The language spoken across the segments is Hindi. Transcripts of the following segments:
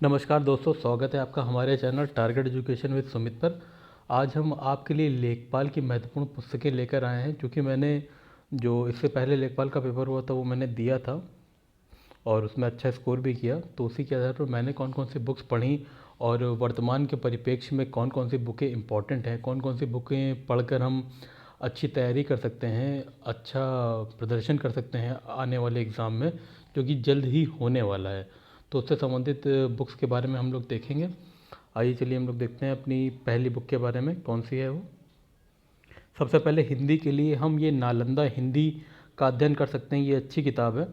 नमस्कार दोस्तों, स्वागत है आपका हमारे channel target education with Sumit पर। आज हम आपके लिए लेखपाल की महत्वपूर्ण पुस्तकें लेकर आए हैं, क्योंकि मैंने जो इससे पहले लेखपाल का पेपर हुआ था वो मैंने दिया था और उसमें अच्छा स्कोर भी किया। तो उसी के आधार पर मैंने कौन कौन सी बुक्स पढ़ी और वर्तमान के परिप्रेक्ष्य में कौन कौन सी बुकें इम्पॉर्टेंट हैं, कौन कौन सी बुकें पढ़कर हम अच्छी तैयारी कर सकते हैं, अच्छा प्रदर्शन कर सकते हैं आने वाले एग्ज़ाम में, जो कि जल्द ही होने वाला है। तो उससे संबंधित बुक्स के बारे में हम लोग देखेंगे। आइए चलिए हम लोग देखते हैं अपनी पहली बुक के बारे में, कौन सी है वो। सबसे पहले हिंदी के लिए हम ये नालंदा हिंदी का अध्ययन कर सकते हैं। ये अच्छी किताब है।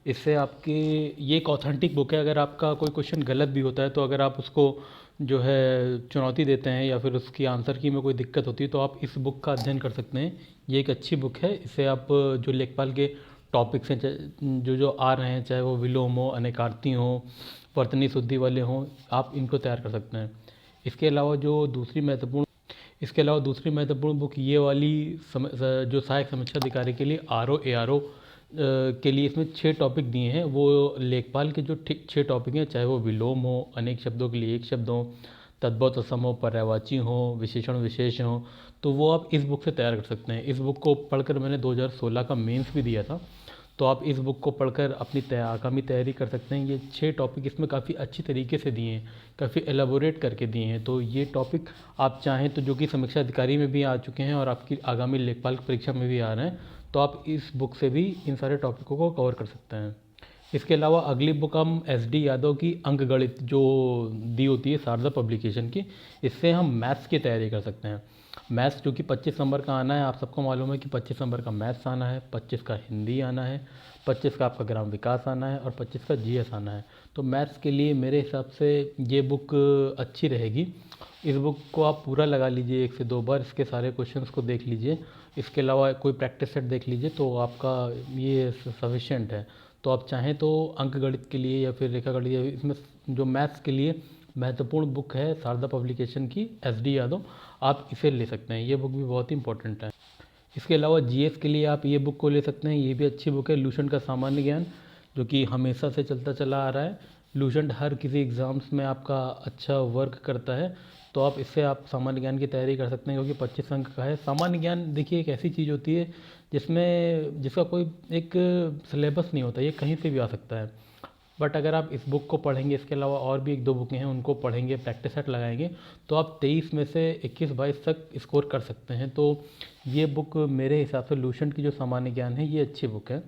इससे आपके ये एक ऑथेंटिक बुक है। अगर आपका कोई क्वेश्चन गलत भी होता है तो अगर आप उसको जो है चुनौती देते हैं या फिर उसकी आंसर की में कोई दिक्कत होती है तो आप इस बुक का अध्ययन कर सकते हैं। ये एक अच्छी बुक है। इससे आप जो लेखपाल के टॉपिक्स हैं जो जो आ रहे हैं, चाहे वो विलोम हो, अनेकार्ती हो, वर्तनी शुद्धि वाले हों, आप इनको तैयार कर सकते हैं। इसके अलावा इसके अलावा दूसरी महत्वपूर्ण बुक ये वाली जो सहायक समीक्षा अधिकारी के लिए RO ARO के लिए इसमें 6 टॉपिक दिए हैं। वो लेखपाल के जो 6 टॉपिक हैं, चाहे वो विलोम हो, अनेक शब्दों के लिए एक शब्द हो, तद्भव तत्सम हो, पर्यायवाची हो, विशेषण विशेष हो, तो वो आप इस बुक से तैयार कर सकते हैं। इस बुक को पढ़कर मैंने 2016 का मेंस भी दिया था। तो आप इस बुक को पढ़कर अपनी आगामी तैयारी कर सकते हैं। ये 6 टॉपिक इसमें काफ़ी अच्छी तरीके से दिए हैं, काफ़ी एलाबोरेट करके दिए हैं। तो ये टॉपिक आप चाहें तो, जो कि समीक्षा अधिकारी में भी आ चुके हैं और आपकी आगामी लेखपाल परीक्षा में भी आ रहे हैं, तो आप इस बुक से भी इन सारे टॉपिकों को कवर कर सकते हैं। इसके अलावा अगली बुक हम SD यादव की अंक गणित जो दी होती है शारदा पब्लिकेशन की, इससे हम मैथ्स की तैयारी कर सकते हैं। मैथ्स जो कि 25 नंबर का आना है, आप सबको मालूम है कि 25 नंबर का मैथ्स आना है, 25 का हिंदी आना है, 25 का आपका ग्राम विकास आना है और 25 का GS आना है। तो मैथ्स के लिए मेरे हिसाब से ये बुक अच्छी रहेगी। इस बुक को आप पूरा लगा लीजिए 1 से 2 बार, इसके सारे क्वेश्चंस को देख लीजिए। इसके अलावा कोई प्रैक्टिस सेट देख लीजिए तो आपका ये सफिशेंट है। तो आप चाहें तो अंक गणित के लिए या फिर रेखा गणित, या इसमें जो मैथ्स के लिए महत्वपूर्ण बुक है शारदा पब्लिकेशन की SD यादव, आप इसे ले सकते हैं। ये बुक भी बहुत ही इंपॉर्टेंट है। इसके अलावा GS के लिए आप ये बुक को ले सकते हैं। ये भी अच्छी बुक है, लूसेंट का सामान्य ज्ञान, जो कि हमेशा से चलता चला आ रहा है। लूसेंट हर किसी एग्ज़ाम्स में आपका अच्छा वर्क करता है। तो आप इससे आप सामान्य ज्ञान की तैयारी कर सकते हैं, क्योंकि 25 अंक का है। सामान्य ज्ञान देखिए एक ऐसी चीज़ होती है जिसका कोई एक सिलेबस नहीं होता, ये कहीं से भी आ सकता है। बट अगर आप इस बुक को पढ़ेंगे, इसके अलावा और भी 1-2 बुकें हैं उनको पढ़ेंगे, प्रैक्टिस सेट लगाएंगे, तो आप 23 में से 21-22 तक स्कोर कर सकते हैं। तो ये बुक मेरे हिसाब से लूसेंट की जो सामान्य ज्ञान है, ये अच्छी बुक है।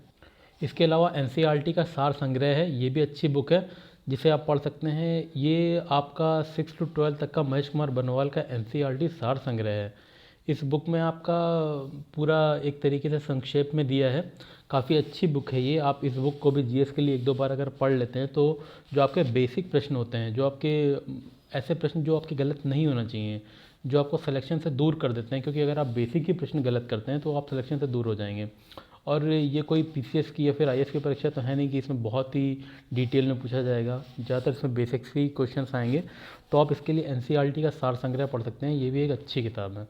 इसके अलावा NCERT का सार संग्रह है, ये भी अच्छी बुक है जिसे आप पढ़ सकते हैं। ये आपका 6 to 12 तक का महेश कुमार बनवाल का NCERT सार संग्रह है। इस बुक में आपका पूरा एक तरीके से संक्षेप में दिया है। काफ़ी अच्छी बुक है ये। आप इस बुक को भी GS के लिए 1-2 बार अगर पढ़ लेते हैं तो जो आपके बेसिक प्रश्न होते हैं, जो आपके ऐसे प्रश्न जो आपके गलत नहीं होना चाहिए, जो आपको सिलेक्शन से दूर कर देते हैं, क्योंकि अगर आप बेसिक ही प्रश्न गलत करते हैं तो आप सिलेक्शन से दूर हो जाएंगे। और ये कोई PCS की या फिर IAS की परीक्षा तो है नहीं कि इसमें बहुत ही डिटेल में पूछा जाएगा। ज़्यादातर इसमें बेसिक्स ही क्वेश्चंस आएंगे। तो आप इसके लिए NCERT का सार संग्रह पढ़ सकते हैं। ये भी एक अच्छी किताब है।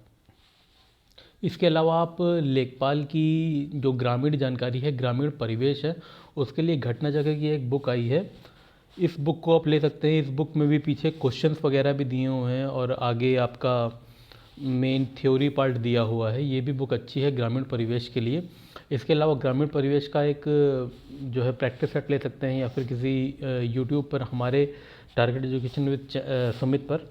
इसके अलावा आप लेखपाल की जो ग्रामीण जानकारी है, ग्रामीण परिवेश है, उसके लिए घटना जगह की एक बुक आई है। इस बुक को आप ले सकते हैं। इस बुक में भी पीछे क्वेश्चंस वगैरह भी दिए हुए हैं और आगे आपका मेन थ्योरी पार्ट दिया हुआ है। ये भी बुक अच्छी है ग्रामीण परिवेश के लिए। इसके अलावा ग्रामीण परिवेश का एक जो है प्रैक्टिस सेट ले सकते हैं, या फिर किसी यूट्यूब पर हमारे टारगेट एजुकेशन विद सुमित पर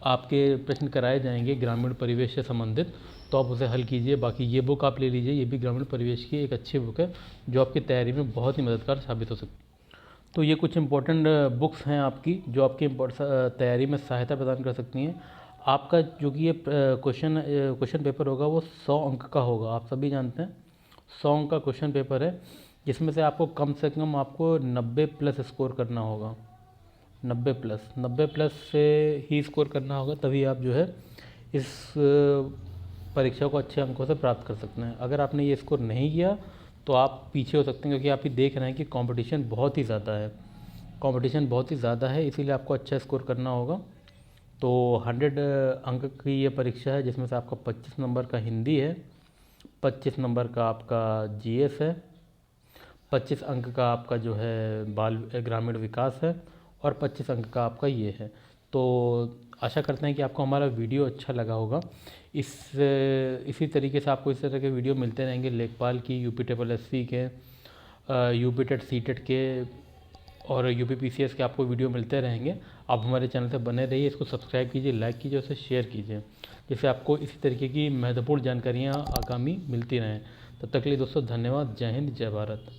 आपके प्रश्न कराए जाएंगे ग्रामीण परिवेश से संबंधित, तो आप उसे हल कीजिए। बाकी ये बुक आप ले लीजिए, ये भी ग्रामीण परिवेश की एक अच्छी बुक है जो आपकी तैयारी में बहुत ही मददगार साबित हो सकती है। तो ये कुछ इंपॉर्टेंट बुक्स हैं आपकी, जो आपकी तैयारी में सहायता प्रदान कर सकती हैं। आपका जो कि ये क्वेश्चन पेपर होगा वो 100 अंक का होगा। आप सभी जानते हैं 100 अंक का क्वेश्चन पेपर है, जिसमें से आपको कम से कम आपको 90 प्लस स्कोर करना होगा। 90 प्लस से ही स्कोर करना होगा, तभी आप जो है इस परीक्षा को अच्छे अंकों से प्राप्त कर सकते हैं। अगर आपने ये स्कोर नहीं किया तो आप पीछे हो सकते हैं, क्योंकि आप ही देख रहे हैं कि कंपटीशन बहुत ही ज़्यादा है। कंपटीशन बहुत ही ज़्यादा है, इसीलिए आपको अच्छा स्कोर करना होगा। तो 100 अंक की ये परीक्षा है, जिसमें से आपका 25 नंबर का हिंदी है, 25 नंबर का आपका GS है, 25 अंक का आपका जो है बाल ग्रामीण विकास है, और 25 अंक का आपका ये है। तो आशा करते हैं कि आपको हमारा वीडियो अच्छा लगा होगा। इसी तरीके से आपको इस तरह के वीडियो मिलते रहेंगे, लेखपाल की, UP SSC के, UP टेट सी टेट के और UP PCS के आपको वीडियो मिलते रहेंगे। आप हमारे चैनल से बने रहिए, इसको सब्सक्राइब कीजिए, लाइक कीजिए, उसे शेयर कीजिए, जिससे आपको इसी तरीके की महत्वपूर्ण जानकारियाँ आगामी मिलती रहें। तब तक के लिए दोस्तों धन्यवाद। जय हिंद, जय भारत।